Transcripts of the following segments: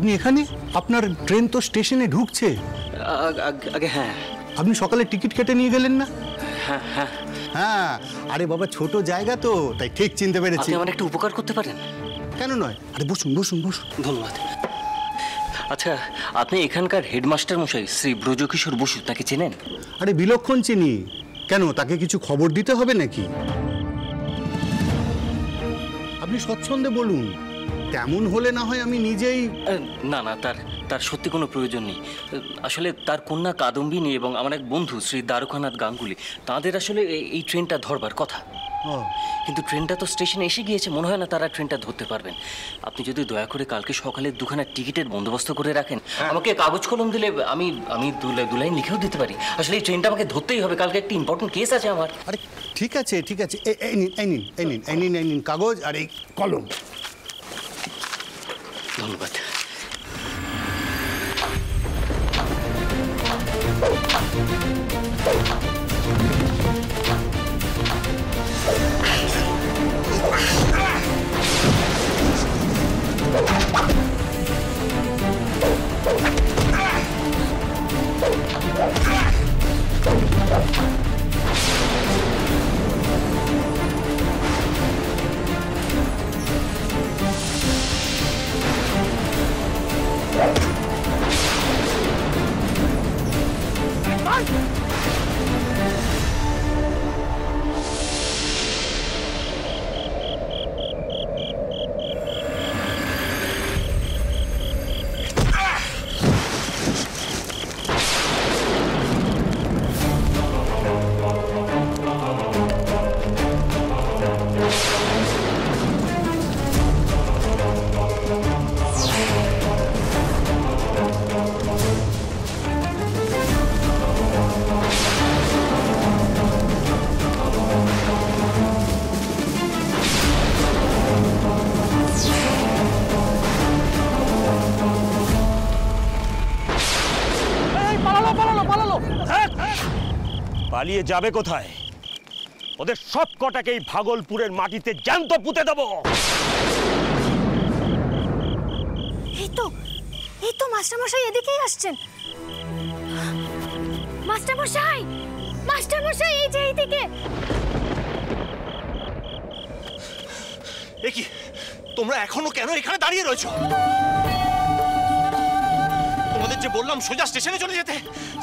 আপনি এখানে? আপনার ট্রেন তো স্টেশনে ঢুকছে। আগে হ্যাঁ। আপনি সকালে টিকিট কেটে নিয়ে গেলেন না? হ্যাঁ হ্যাঁ হ্যাঁ, আরে বাবা ছোট জায়গা তো, তাই ঠিক চিনতে পেরেছি। আপনি আমার একটু উপকার করতে পারেন? কেন নয়, আরে বসুন বসুন বসুন। ধন্যবাদ। আচ্ছা, আপনি এখানকার হেডমাস্টার মশাই শ্রী ব্রজকিশোর বসু, তাকে চেনেন? আরে বিলক্ষণ চিনি। কেন, তাকে কিছু খবর দিতে হবে নাকি? আপনি স্বচ্ছন্দে বলুন, তেমন হলে না হয় আমি নিজেই। না না, তার সত্যি কোনো প্রয়োজন নেই। আসলে তার কন্যা কাদম্বিনী এবং আমার এক বন্ধু শ্রী দ্বারকানাথ গাঙ্গুলি, তাদের আসলে এই ট্রেনটা ধরবার কথা। কিন্তু ট্রেনটা তো স্টেশনে এসে গিয়েছে, মনে হয় না তারা ট্রেনটা ধরতে পারবেন। আপনি যদি দয়া করে কালকে সকালে দুখানা টিকিটের বন্দোবস্ত করে রাখেন, আমাকে কাগজ কলম দিলে আমি দু লাইন লিখেও দিতে পারি। আসলে এই ট্রেনটা আমাকে ধরতেই হবে, কালকে একটা ইম্পর্টেন্ট কেস আছে আমার। আরে ঠিক আছে ঠিক আছে, এই নিন কাগজ আর এই কলম। ধন্যবাদ। পালিয়ে যাবে কোথায়? ওদের সব কটাকেই ভাগলপুরের মাটিতে জ্যান্ত পুঁতে দেবো। এই তো মাস্টারমশাই এদিকেই আসছেন। মাস্টারমশাই এই যে এইদিকে। এ কি, তোমরা এখনো কেন এখানে দাঁড়িয়ে রয়েছো? তোমাদের যে বললাম সোজা স্টেশনে চলে যেতে,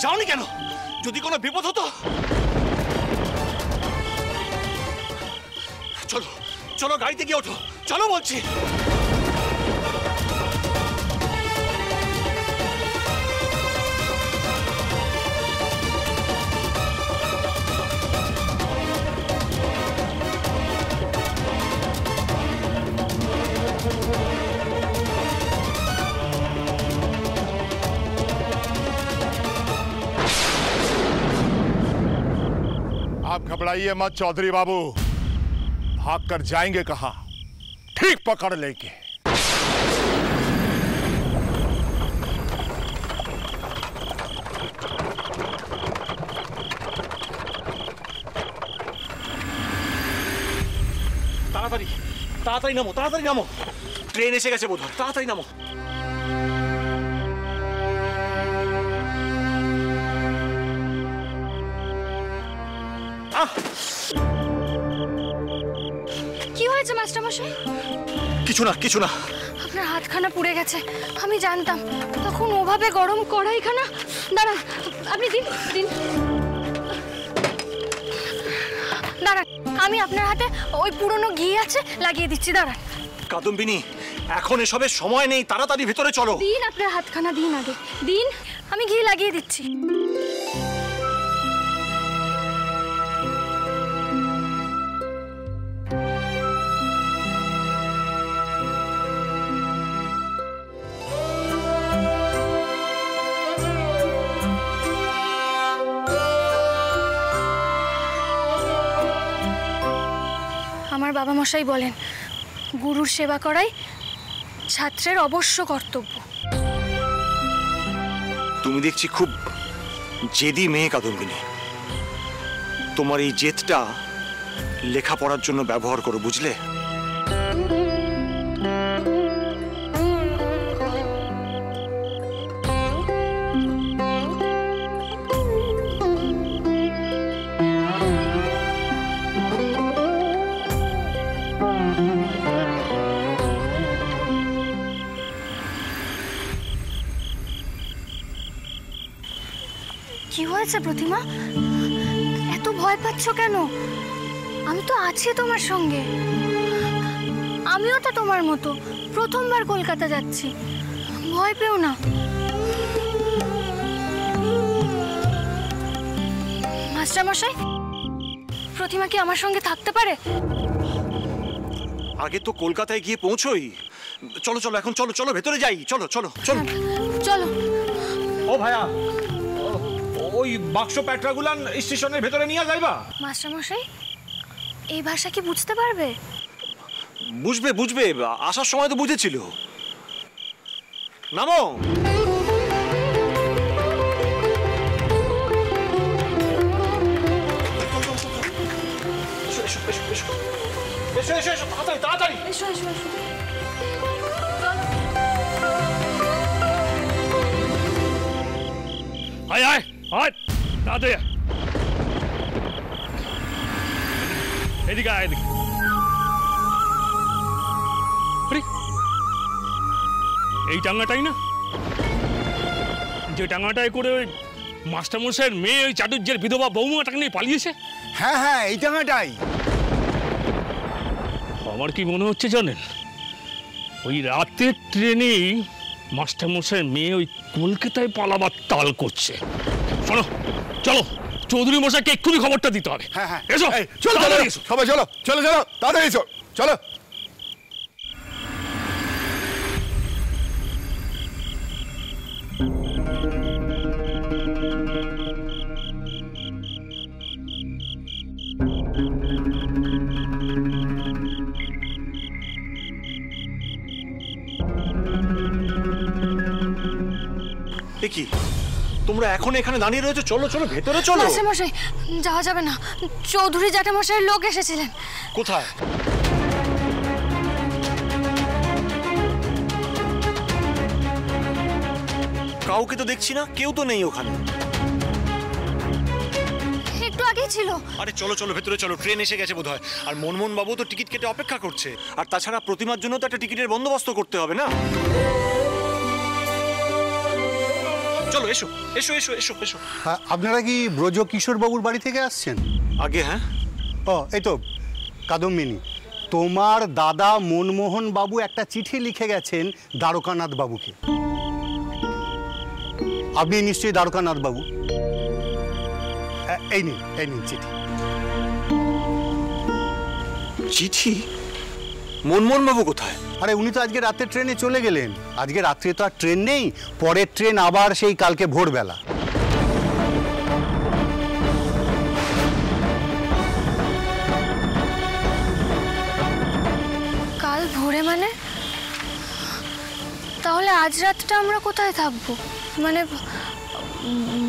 যাওনি কেন? যদি কোনো বিপদ হতো। চলো চলো, গাড়িতে গিয়ে ওঠো, চলো বলছি। आप घबराइए मत चौधरी बाबू, भाग कर जाएंगे कहां? ठीक पकड़ लेके। তাড়াতাড়ি তাড়াতাড়ি নামো, তাড়াতাড়ি নামো, ট্রেন এসে গেছে বোধহয়, তাড়াতাড়ি নামো। কি হয়েছে মাস্টারমশাই? কিছু না কিছু না। আপনার হাতখানা পুড়ে গেছে, আমি জানতাম। তখন ওভাবে গরম কড়াইখানা। দাঁড়ান, আপনি দিন। দাঁড়ান, আমি আপনার হাতে ওই পুরনো ঘি আছে, লাগিয়ে দিচ্ছি। দাঁড়ান। কাদম্বিনী, এখন এসবের সময় নেই, তাড়াতাড়ি ভেতরে চলো। দিন আপনার হাতখানা, দিন আগে দিন, আমি ঘি লাগিয়ে দিচ্ছি। আমার বাবা মশাই বলেন, গুরুর সেবা করাই ছাত্রের অবশ্য কর্তব্য। তুমি দেখছি খুব জেদি মেয়ে কাদম্বিনী। তোমার এই জেদটা লেখাপড়ার জন্য ব্যবহার করো, বুঝলে? হয়েছে প্রতিমা? এত ভয় পাচ্ছ কেন? আমি তো আছি তোমার সঙ্গে। আমিও তো তোমার মতো প্রথমবার কলকাতা যাচ্ছি, ভয় পেও না। মাস্টারমশাই, প্রতিমা কি আমার সঙ্গে থাকতে পারে? আগে তো কলকাতায় গিয়ে পৌঁছোই। চলো চলো, এখন চলো চলো, ভেতরে যাই। চলো চলো চলো চলো। ও ভাইয়া, ওই বাক্স প্যাটরাগুলান স্টেশনের ভেতরে নিয়ে যাইবা? মাস্টারমশাই, এই ভাষা কি বুঝতে পারবে? বুঝবে বুঝবে, আসার সময় তো বুঝেছিল। নামো। এসো এসো এসো, তাড়াতাড়ি তাড়াতাড়ি। এসো এসো এসো। আয় আয় আয়, তাড়াতাড়ি আয়। এদিকে আয়, এদিকে। এই টাঙ্গাটাই না, যে টাঙ্গাটায় করে ওই মাস্টারমশাইয়ের মেয়ে ওই চাটুর্যের বিধবা বৌমাটাকে নিয়ে পালিয়েছে? হ্যাঁ হ্যাঁ, এই টাঙাটাই। আমার কি মনে হচ্ছে জানেন, ওই রাতের ট্রেনেই মাস্টারমশাইয়ের মেয়ে ওই কলকাতায় পালাবার তাল করছে। শোনো, চলো চৌধুরী মশাইকে এক্ষুনি খবরটা দিতে হবে। হ্যাঁ হ্যাঁ, এসো চলো চলো সবাই, চলো চলো চলো, তাড়াতাড়ি এসো, চলো। কি তোমরা এখন এখানে দাঁড়িয়ে রয়েছো? চলো চলো, ভেতরে চলো। মাস্টারমশাই, যাওয়া যাবে না। চৌধুরী জ্যাঠামশাইয়ের লোক এসেছিলেন। কোথায়? কাউকে তো দেখছি না, কেউ তো নেই ওখানে। একটু আগেই ছিল। আরে চলো চলো, ভেতরে চলো, ট্রেন এসে গেছে বোধহয়। আর মনমোহন বাবু তো টিকিট কেটে অপেক্ষা করছে। আর তাছাড়া প্রতিমার জন্য তো একটা টিকিটের বন্দোবস্ত করতে হবে না? চলো এসো এসো এসো এসো এসো। আপনারা কি ব্রজ কিশোর বাবুর বাড়ি থেকে আসছেন? আগে হ্যাঁ। ও, এই তো কাদম্বিনী, তোমার দাদা মনমোহন বাবু একটা চিঠি লিখে গেছেন দ্বারকানাথ বাবুকে। আপনি নিশ্চয়ই দ্বারকানাথ বাবু। এই নিন চিঠি। চিঠি? মনমোহন বাবু কোথায়? আরে উনি তো আজকে রাতের ট্রেনে চলে গেলেন। আজকে রাত্রে তো আর ট্রেন নেই, পরের ট্রেন আবার সেই কালকে ভোরবেলা। কাল ভোরে মানে? তাহলে আজ রাতটা আমরা কোথায় থাকবো? মানে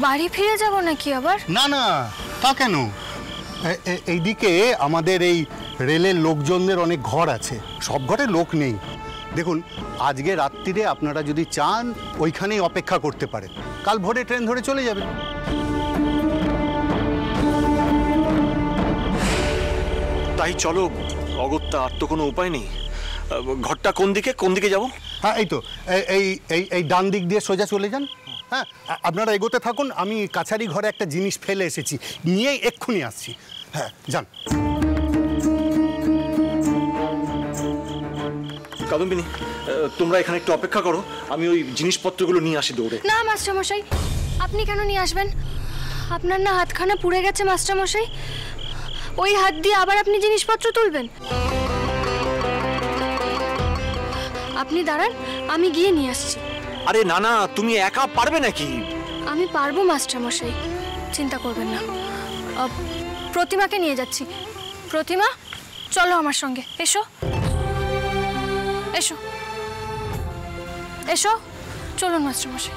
বাড়ি ফিরে যাব নাকি আবার? না না, তা কেন? এইদিকে আমাদের এই রেলের লোকজনদের অনেক ঘর আছে, সব ঘরে লোক নেই। দেখুন, আজকে রাত্রিরে আপনারা যদি চান ওইখানেই অপেক্ষা করতে পারেন, কাল ভোরে ট্রেন ধরে চলে যাবেন। তাই চলো অগত্যা, আর তো কোনো উপায় নেই। ঘরটা কোন দিকে, কোন দিকে যাবো? হ্যাঁ, এই তো এই এই এই ডান দিক দিয়ে সোজা চলে যান। হ্যাঁ, আপনারা এগোতে থাকুন। আমি কাছারি ঘরে একটা জিনিস ফেলে এসেছি, নিয়ে এক্ষুনি আসছি। হ্যাঁ, যান। কাদম্বিনী, তোমরা এখানে একটু অপেক্ষা করো, আমি ওই জিনিসপত্রগুলো নিয়ে আসি দৌড়ে। না মাস্টারমশাই, আপনি কেন নিয়ে আসবেন? আপনার না হাতখানা পুড়ে গেছে মাস্টারমশাই, ওই হাত দিয়ে আবার আপনি জিনিসপত্র তুলবেন? আপনি দাঁড়ান, আমি গিয়ে নিয়ে আসছি। আরে না না, তুমি একা পারবে নাকি? আমি পারবো মাস্টারমশাই, চিন্তা করবেন না। প্রতিমাকে নিয়ে যাচ্ছি। প্রতিমা, চলো আমার সঙ্গে, এসো এসো এসো, চলুন মাস্টারমশাই।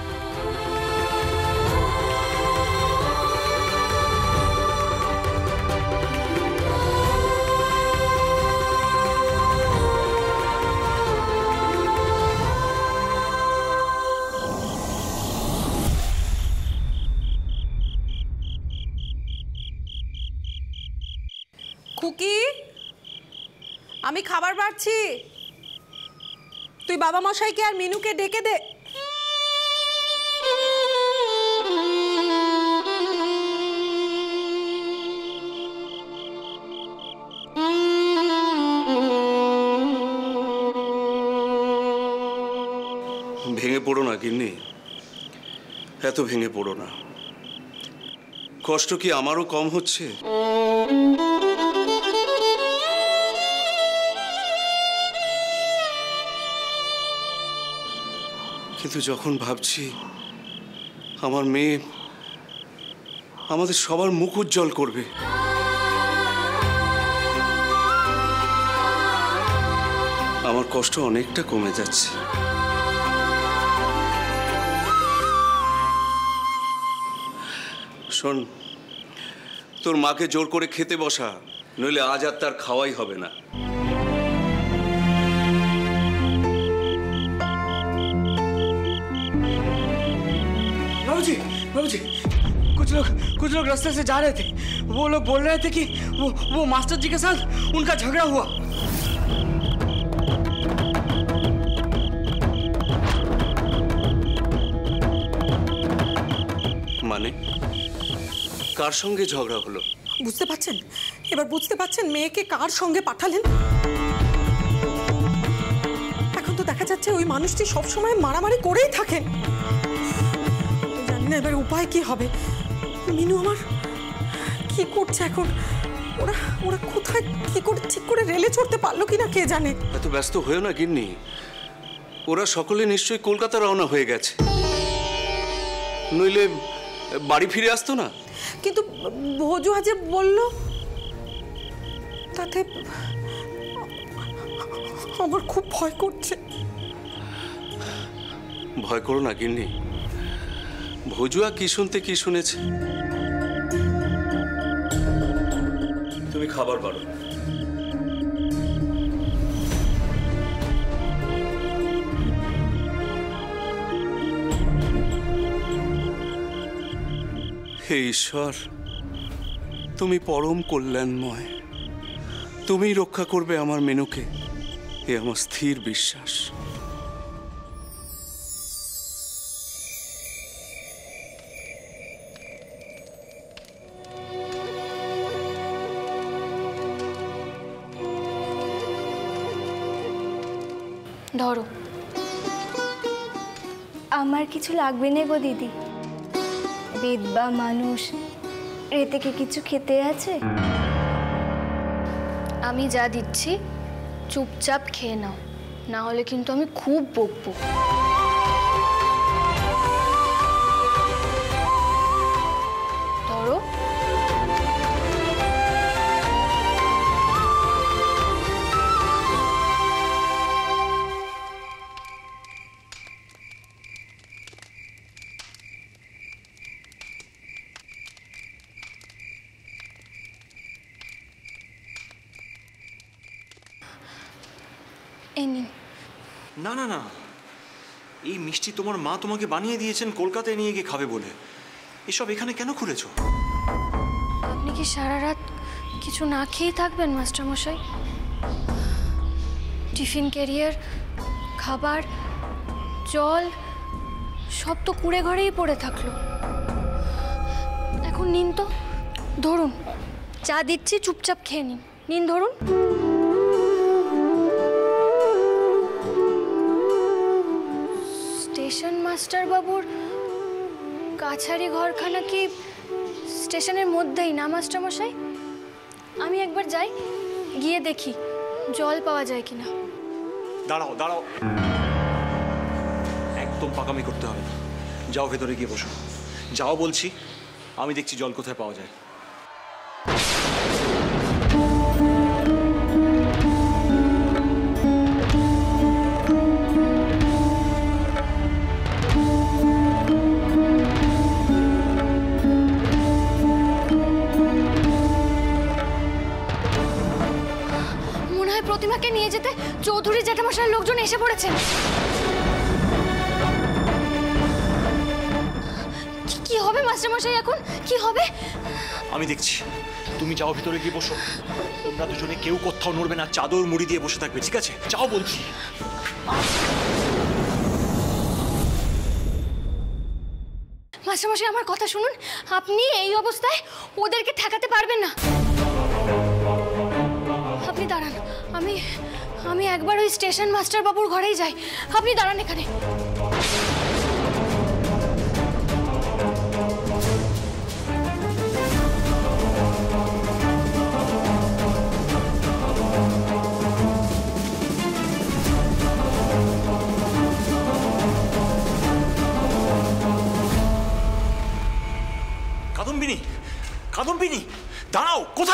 খুকি, আমি খাবার বাড়ছি, তুই বাবা মশাইকে আর মিনুকে ডেকে দে। পড়ো না গিন্নি, এত ভেঙে পড়ো না। কষ্ট কি আমারও কম হচ্ছে? কিন্তু যখন ভাবছি আমার মেয়ে আমাদের সবার মুখ উজ্জ্বল করবে, আমার কষ্ট অনেকটা কমে যাচ্ছে। শোন, তোর মাকে জোর করে খেতে বসা, নইলে আজ আর তার খাওয়াই হবে না। बाबूजी, बाबूजी, कुछ लोग रास्ते से जा रहे थे। वो लोग बोल रहे थे कि वो मास्टर जी के साथ उनका झगड़ा हुआ। মানে কার সঙ্গে ঝগড়া হলো? বুঝতে পারছেন? এবার বুঝতে পারছেন মেয়েকে কার সঙ্গে পাঠালেন? এখন তো দেখা যাচ্ছে ওই মানুষটি সবসময় মারামারি করেই থাকেন। জানি না এবার উপায় কি হবে। মিনু আমার কি করছে এখন? ওরা ওরা কোথায় কি করে ঠিক করে রেলে চড়তে পারলো কিনা কে জানে। এত ব্যস্ত হয়েও না গিন্নি, ওরা সকলে নিশ্চয়ই কলকাতা রওনা হয়ে গেছে, নইলে বাড়ি ফিরে আসতো না। কিন্তু ভোজু আজ বলল, তাতে আমার খুব ভয় করছে। ভয় করো না গিন্নি, ভজুয়া কি শুনতে কি শুনেছে। তুমি খাবার বাড়ো। হে ঈশ্বর, তুমি পরম কল্যাণময়, তুমি রক্ষা করবে আমার মেনুকে, এ আমার স্থির বিশ্বাস। ধরো, আমার কিছু লাগবে না গো দিদি। বিধবা মানুষ, এ থেকে কিছু খেতে আছে? আমি যা দিচ্ছি চুপচাপ খেয়ে নাও, না হলে কিন্তু আমি খুব বকবো। ধরো। না না না, এই মিষ্টি তোমার মা তোমাকে বানিয়ে দিয়েছেন কলকাতায় নিয়ে গিয়ে খাবে বলে। এসব এখানে কেন খুলেছো? আপনি কি সারা রাত কিছু না খেয়ে থাকবেন মাস্টারমশাই? টিফিন ক্যারিয়ার, খাবার, জল সব তো কুড়ে ঘরেই পড়ে থাকলো। এখন নিন তো, ধরুন, চা দিচ্ছি, চুপচাপ খেয়ে নিন। নিন, ধরুন। স্টেশন মাস্টার বাবুর কাছারি ঘরখানা কি স্টেশনের মধ্যেই না মাস্টারমশাই? আমি একবার যাই, গিয়ে দেখি জল পাওয়া যায় কিনা। দাঁড়াও দাঁড়াও, একদম পাকামি করতে হবে না। যাও ভেতরে গিয়ে বসো, যাও বলছি। আমি দেখছি জল কোথায় পাওয়া যায়। প্রতিমাকে নিয়ে যেতে চৌধুরী জ্যাঠামশাইয়ের লোকজন এসে পড়েছেন। কি হবে মাস্টারমশাই এখন? কি হবে? আমি দেখছি, তুমি যাও ভিতরে গিয়ে বসো। তোমরা দুজনে কেউ কোথাও নড়বে না, চাদর মুড়ি দিয়ে বসে থাকবে, ঠিক আছে? যাও বলছি। মাস্টারমশাই আমার কথা শুনুন, আপনি এই অবস্থায় ওদেরকে ঠেকাতে পারবেন না। আপনি দাঁড়ান, আমি একবার ওই স্টেশন মাস্টার বাবুর ঘরেই যাই। আপনি দাঁড়ান এখানে।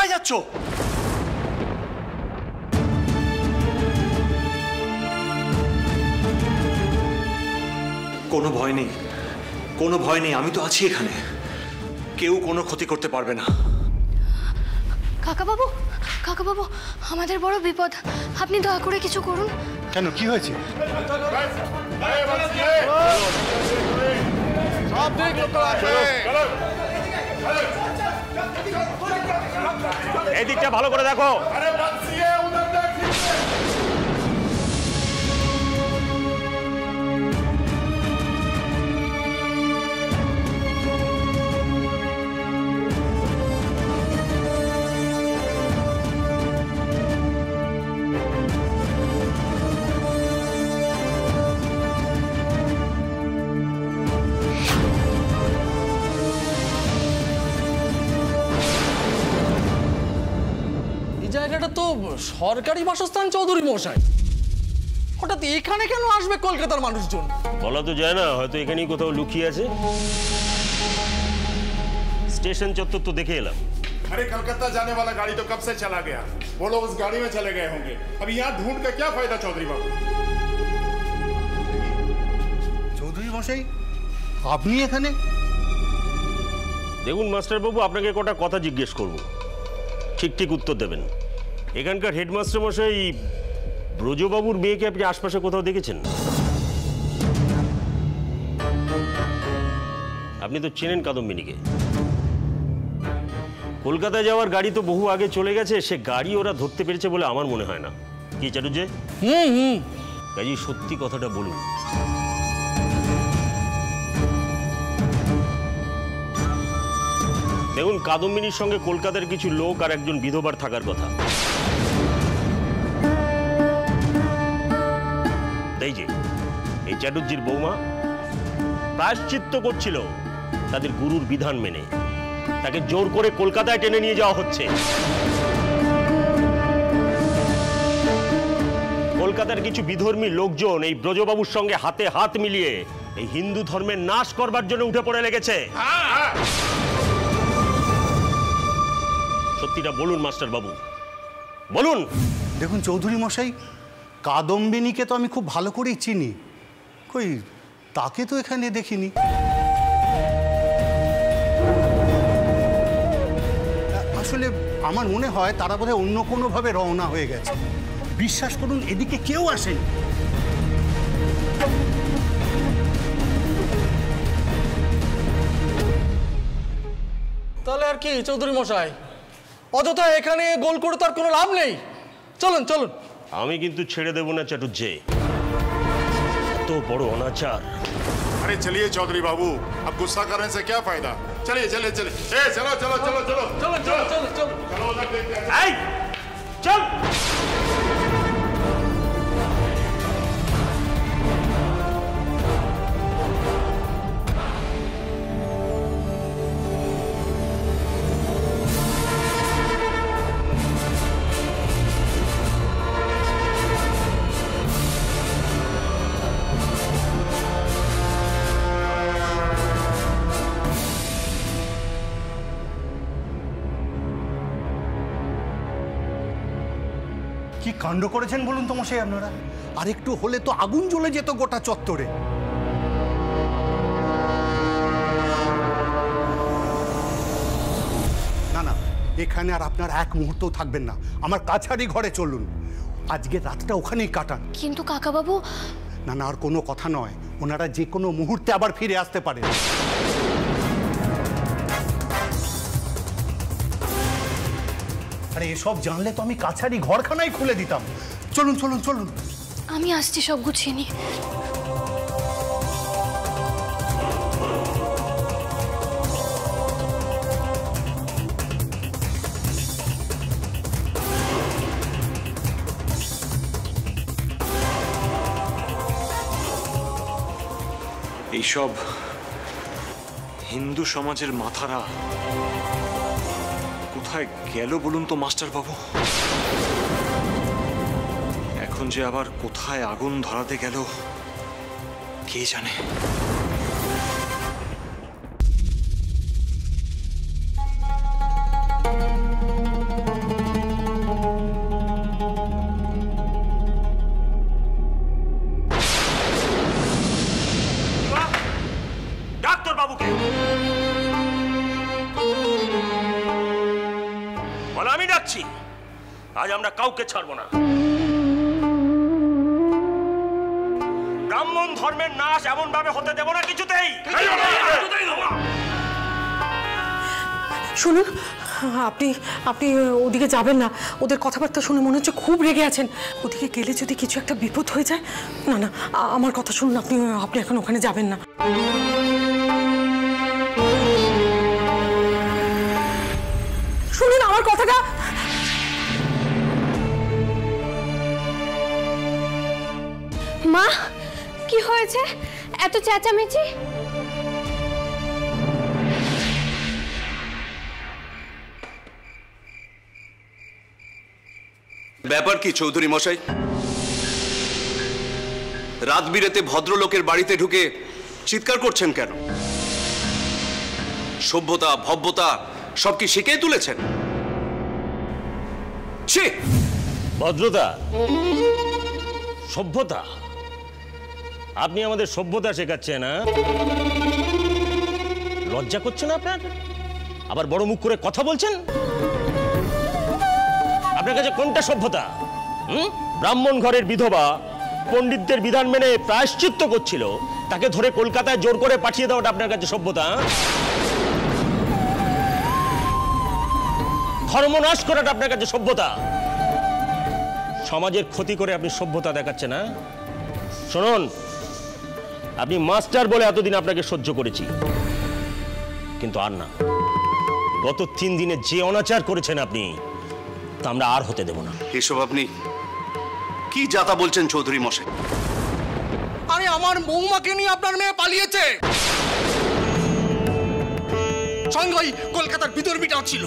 কোথায় যাচ্ছ? কোনো ভয় নেই, কোনো ভয় নেই, আমি তো আছি এখানে। কেউ কোনো ক্ষতি করতে পারবে না। কাকাবাবু, কাকাবাবু, আমাদের বড় বিপদ, আপনি দয়া করে কিছু করুন। কেন, কি হয়েছে? এই দিকটা ভালো করে দেখো। জায়গাটা তো সরকারি বাসস্থান চৌধুরী মশাই, হঠাৎ এখানে কেন আসবে কলকাতার মানুষজন? বলা তো যায় না, হয়তো এখানেই কোথাও লুকিয়ে আছে। स्टेशन चत्वर तो देखे एलाम। अरे कलकत्ता जाने वाला गाड़ी तो कब से चला गया, वो लोग उस गाड़ी में चले गए होंगे। अब यहाँ ढूंढ का क्या फायदा चौधरी बाबू? চৌধুরী মশাই, আপনি এখানে? দেখুন মাস্টার বাবু, আপনাকে কটা কথা জিজ্ঞেস করব, ঠিক ঠিক উত্তর দেবেন। এখানকার হেডমাস্টার মশাই ব্রজবাবুর মেয়েকে আপনি আশপাশে কোথাও দেখেছেন? আপনি তো চেনেন কাদম্বিনীকে। কলকাতায় যাওয়ার গাড়ি তো বহু আগে চলে গেছে, সে গাড়ি ওরা ধরতে পেরেছে বলে আমার মনে হয় না। কি চাটুর্যে? কাজী সত্যি কথাটা বলুন। দেখুন, কাদম্বিনীর সঙ্গে কলকাতার কিছু লোক আর একজন বিধবার থাকার কথা। এই যে এই চাটুর্যির বৌমা প্রায়শ্চিত্ত করছিল তাদের গুরুর বিধান মেনে। তাকে জোর করে কলকাতায় টেনে নিয়ে যাওয়া হচ্ছে। কলকাতার কিছু বিধর্মী লোকজন এই ব্রজবাবুর সঙ্গে হাতে হাত মিলিয়ে এই হিন্দু ধর্মের নাশ করবার জন্য উঠে পড়ে লেগেছে। সত্যিটা বলুন মাস্টার বাবু, বলুন। দেখুন চৌধুরী মশাই, কাদম্বিনীকে তো আমি খুব ভালো করেই চিনি, কই তাকে তো এখানে দেখিনি। আসলে আমার মনে হয় তারা বোধহয় অন্য কোনোভাবে রওনা হয়ে গেছে। বিশ্বাস করুন, এদিকে কেউ আসেনি। তাহলে আর কি চৌধুরী মশাই, অযথা এখানে গোল করে তো আর কোনো লাভ নেই। চলুন চলুন। আমি কিন্তু ছেড়ে দেব না চাটুর্যে, এত বড় অনাচার। अरे चलिए चौधरी बाबू, अब गुस्सा करने से क्या फायदा? चलिए चलिए चलिए, ए चलो चलो चलो चलो चलो चलो चलो चलो चलो उधर देखते हैं। এই চল। কি কাণ্ড করেছেন বলুন তো মশাই আপনারা? আর একটু হলে তো আগুন জ্বলে যেত গোটা চত্বরে। না না, এখানে আর আপনার এক মুহূর্তও থাকবেন না। আমার কাছারি ঘরে চলুন, আজকে রাতটা ওখানেই কাটান। কিন্তু কাকাবাবু। না না, আর কোনো কথা নয়, ওনারা যে কোনো মুহূর্তে আবার ফিরে আসতে পারেন। আরে এসব জানলে তো আমি কাছারি ঘরখানাই খুলে দিতাম। চলুন চলুন চলুন। আমি আসছি সব গুছিয়ে নিয়ে। এইসব হিন্দু সমাজের মাথারা কোথায় গেল বলুন তো মাস্টার বাবু? এখন যে আবার কোথায় আগুন ধরাতে গেল কে জানে। বলো আমি ডাকছি, আজ আমরা কাউকে ছাড়বো না। ব্রাহ্মণ ধর্মের নাশ এমন ভাবে হতে দেব না কিছুতেই। শুনুন, আপনি আপনি ওদিকে যাবেন না। ওদের কথাবার্তা শুনে মনে হচ্ছে খুব রেগে আছেন। ওদিকে গেলে যদি কিছু একটা বিপদ হয়ে যায়। না না, আমার কথা শুনুন, আপনি আপনি এখন ওখানে যাবেন না। শুনুন আমার কথাটা। মা, কি হয়েছে? এত চেঁচামেচি? ব্যাপার কি চৌধুরী মশাই? রাত বিরেতে ভদ্রলোকের বাড়িতে ঢুকে চিৎকার করছেন কেন? সভ্যতা ভব্যতা সব কি শিখিয়ে তুলেছেন? ছি! ভদ্রতা, সভ্যতা? আপনি আমাদের সভ্যতা শেখাচ্ছেন না? লজ্জা করছে না আপনার? আবার বড় মুখ করে কথা বলছেন? আপনার কাছে কোনটা সভ্যতা? ব্রাহ্মণ ঘরের বিধবা পণ্ডিতদের বিধান মেনে প্রায়শ্চিত্ত করছিল, তাকে ধরে কলকাতায় জোর করে পাঠিয়ে দেওয়াটা আপনার কাছে সভ্যতা? ধর্মনাশ করাটা আপনার কাছে সভ্যতা? সমাজের ক্ষতি করে আপনি সভ্যতা দেখাচ্ছেন না? শুনুন, আপনি মাস্টার বলে এতদিন আপনাকে সহ্য করেছি, কিন্তু আর না। গত 3 দিনে যে অনাচার করেছেন আপনি, তা আমরা আর হতে দেব না। এসব আপনি কি যাতা বলছেন চৌধুরী মশাই? আরে আমার বৌমাকে নিয়ে আপনার মেয়ে পালিয়েছে। সঙ্গে ওই কলকাতার বিদর্ভীটাও ছিল।